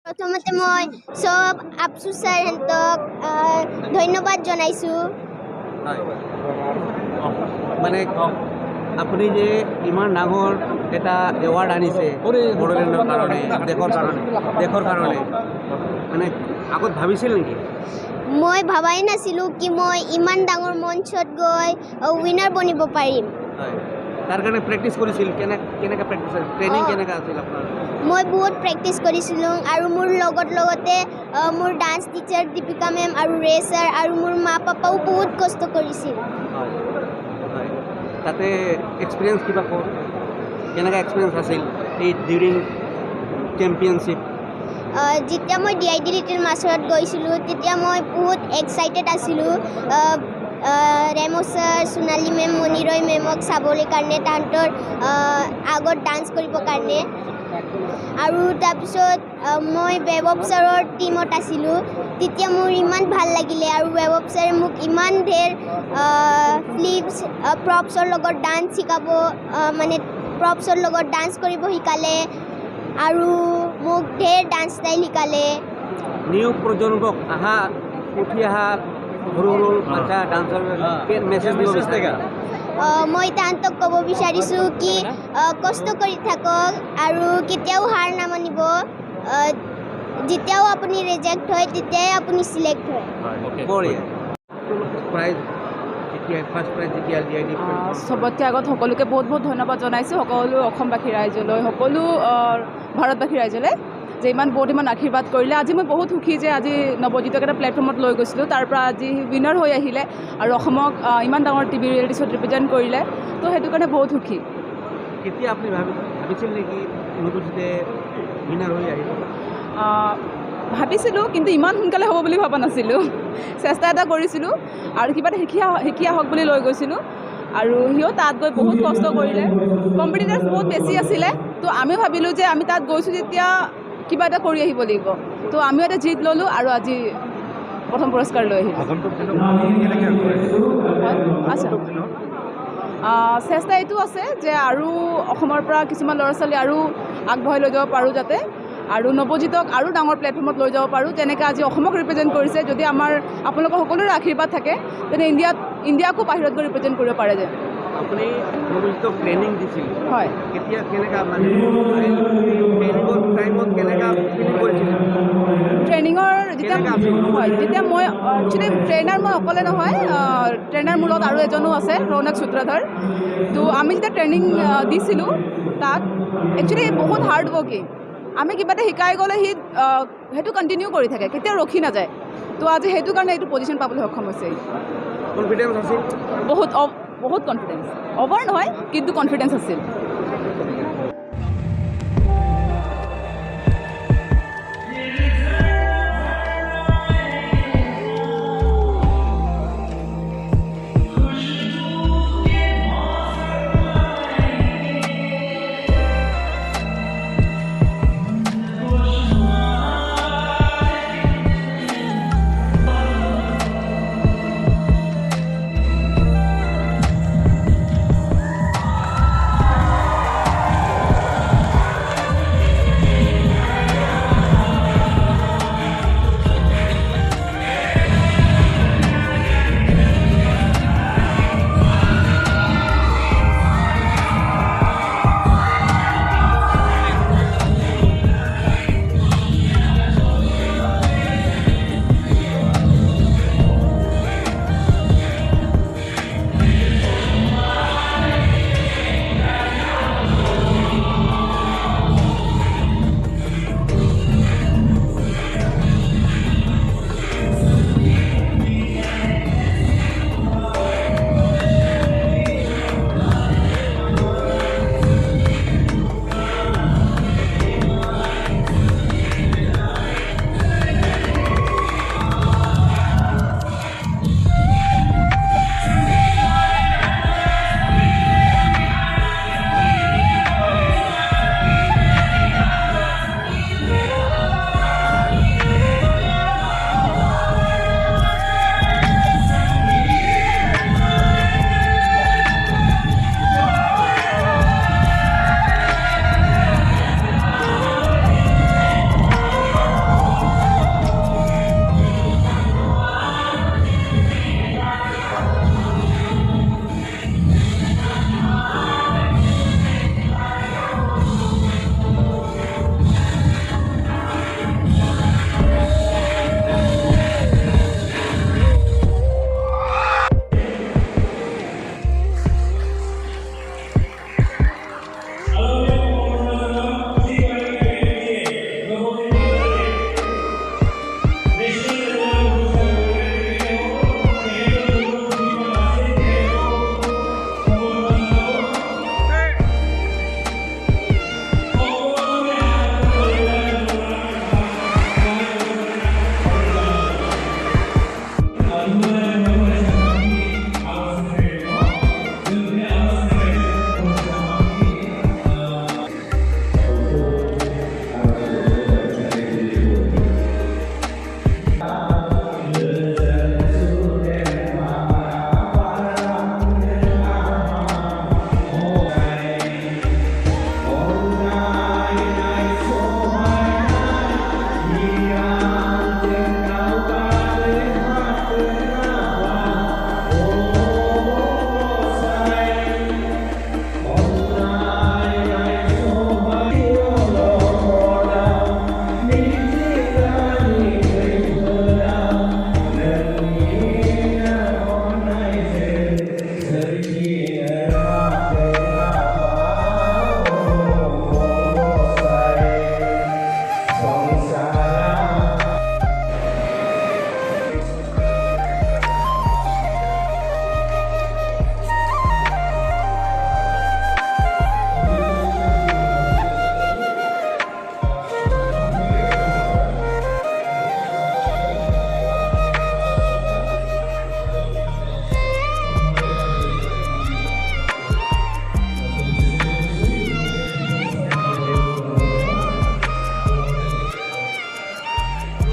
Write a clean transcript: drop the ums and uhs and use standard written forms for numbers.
প্ৰথমতে মই সব আপসু ছাৰহঁতক ধন্যবাদ জনাইছোঁ। মানে আপুনি যে ইমান ডাঙৰ এটা এৱাৰ্ড আনিছে বড়োলেণ্ডৰ কাৰণে দেশৰ কাৰণে মানে আগত ভাবিছিল নেকি? মই ভাবাই নাছিলোঁ কি মই ইমান ডাঙৰ মঞ্চত গৈ উইনাৰ বনিব পাৰিম। হয়, তাৰ কাৰণে প্ৰেক্টিছ কৰিছিল কেনেকৈ প্ৰেক্টিছ ট্ৰেইনিং কেনেকৈ আছিল আপোনাৰ? মই বহুত প্ৰেক্টিছ কৰিছিলোঁ আৰু মোৰ লগতে মোৰ ডান্স টিচাৰ দীপিকা মেম আৰু ৰে ছাৰ আৰু মোৰ মা পাপাও বহুত কষ্ট কৰিছিল। হয় হয়, তাতে এক্সপিৰিয়েঞ্চ কিবা কওক, কেনেকুৱা এক্সপিৰিয়েঞ্চ আছিল এই ডিউৰিং চেম্পিয়নশ্বিপ? যেতিয়া মই DID লিটিল মাষ্টাৰত গৈছিলোঁ তেতিয়া মই বহুত এক্সাইটেড আছিলোঁ ৰেমো ছাৰ, সোণালী মেম, মণিৰয় মেমক চাবলৈ কাৰণে, তাহাঁতৰ আগত ডান্স কৰিবৰ কাৰণে। আৰু তাৰপিছত মই বেবব ছাৰৰ টীমত আছিলোঁ। তেতিয়া মোৰ ইমান ভাল লাগিলে আৰু বেবব ছাৰে মোক ইমান ধেৰ ফ্লিপছ প্ৰপছৰ লগত ডান্স শিকাব, মানে প্ৰপছৰ লগত ডান্স কৰিব শিকালে আৰু মোক ধেৰ ডান্স ষ্টাইল শিকালে। নিউ প্ৰজন্মক উঠি অহা সৰু বাচ্চা ডান্সৰ মেছেজ দিব বিচাৰে? মই তাহাঁতক ক'ব বিচাৰিছোঁ কি কষ্ট কৰি থাকক আৰু কেতিয়াও হাৰ নামানিব। যেতিয়াও আপুনি ৰিজেক্ট হয় তেতিয়াই আপুনি চিলেক্ট হয়। চবতকৈ আগত সকলোকে বহুত বহুত ধন্যবাদ জনাইছোঁ, সকলো অসমবাসী ৰাইজলৈ, সকলো ভাৰতবাসী ৰাইজলৈ যে বহুত ইমান আশীৰ্বাদ কৰিলে। আজি মই বহুত সুখী যে আজি নৱজিতক এটা প্লেটফৰ্মত লৈ গৈছিলোঁ, তাৰ পৰা আজি উইনাৰ হৈ আহিলে আৰু অসমক ইমান ডাঙৰ TV ৰিয়েলিটি শ্ব'ত ৰিপ্ৰেজেণ্ট কৰিলে, তো সেইটো কাৰণে বহুত সুখী। কেতিয়া আপুনি ভাবিছিল নেকি নৱজিতে উইনাৰ হৈ আহিব? ভাবিছিলোঁ, কিন্তু ইমান সোনকালে হ'ব বুলি ভবা নাছিলোঁ। চেষ্টা এটা কৰিছিলোঁ আৰু কিবা এটা শিকি আহক বুলি লৈ গৈছিলোঁ আৰু সিও তাত গৈ বহুত কষ্ট কৰিলে। কম্পিটিটাৰ্ছ বহুত বেছি আছিলে, তো আমি ভাবিলোঁ যে আমি তাত গৈছোঁ যেতিয়া কিবা এটা কৰি আহিব লাগিব, তো আমিও এটা জিত ল'লোঁ আৰু আজি প্ৰথম পুৰস্কাৰ লৈ আহিলোঁ। আচ্ছা, চেষ্টা এইটো আছে যে আৰু অসমৰ পৰা কিছুমান ল'ৰা ছোৱালী আৰু আগবঢ়াই লৈ যাব পাৰোঁ যাতে, আৰু নৱজিতক আৰু ডাঙৰ প্লেটফৰ্মত লৈ যাব পাৰোঁ। যেনেকৈ আজি অসমক ৰিপ্ৰেজেণ্ট কৰিছে, যদি আমাৰ আপোনালোকৰ সকলোৰে আশীৰ্বাদ থাকে তেনে ইণ্ডিয়াকো বাহিৰত গৈ ৰিপ্ৰেজেণ্ট কৰিব পাৰে যে। আপুনি নৱজিতক ট্ৰেইনিং দিছিল? হয়। কেতিয়া কেনেকুৱা মানে ট্ৰেইনিঙৰ টাইমত কেনেকুৱা ফিলিং কৰিছিল? ট্ৰেইনিঙৰ যেতিয়া মই একচুৱেলি ট্ৰেইনাৰ মই অকলে নহয়, ট্ৰেইনাৰ মোৰ লগত আৰু এজনো আছে, ৰৌনক সূত্ৰধৰ। তো আমি যেতিয়া ট্ৰেইনিং দিছিলোঁ তাত একচুৱেলি বহুত হাৰ্ড ৱৰ্কিং। আমি কিবা এটা শিকাই গ'লে সি সেইটো কণ্টিনিউ কৰি থাকে, কেতিয়াও ৰখি নাযায়। তো আজি সেইটো কাৰণে এইটো পজিশ্যন পাবলৈ সক্ষম হৈছে। কনফিডেঞ্চ আছিল? বহুত কনফিডেঞ্চ, অভাৰ নহয় কিন্তু কনফিডেঞ্চ আছিল।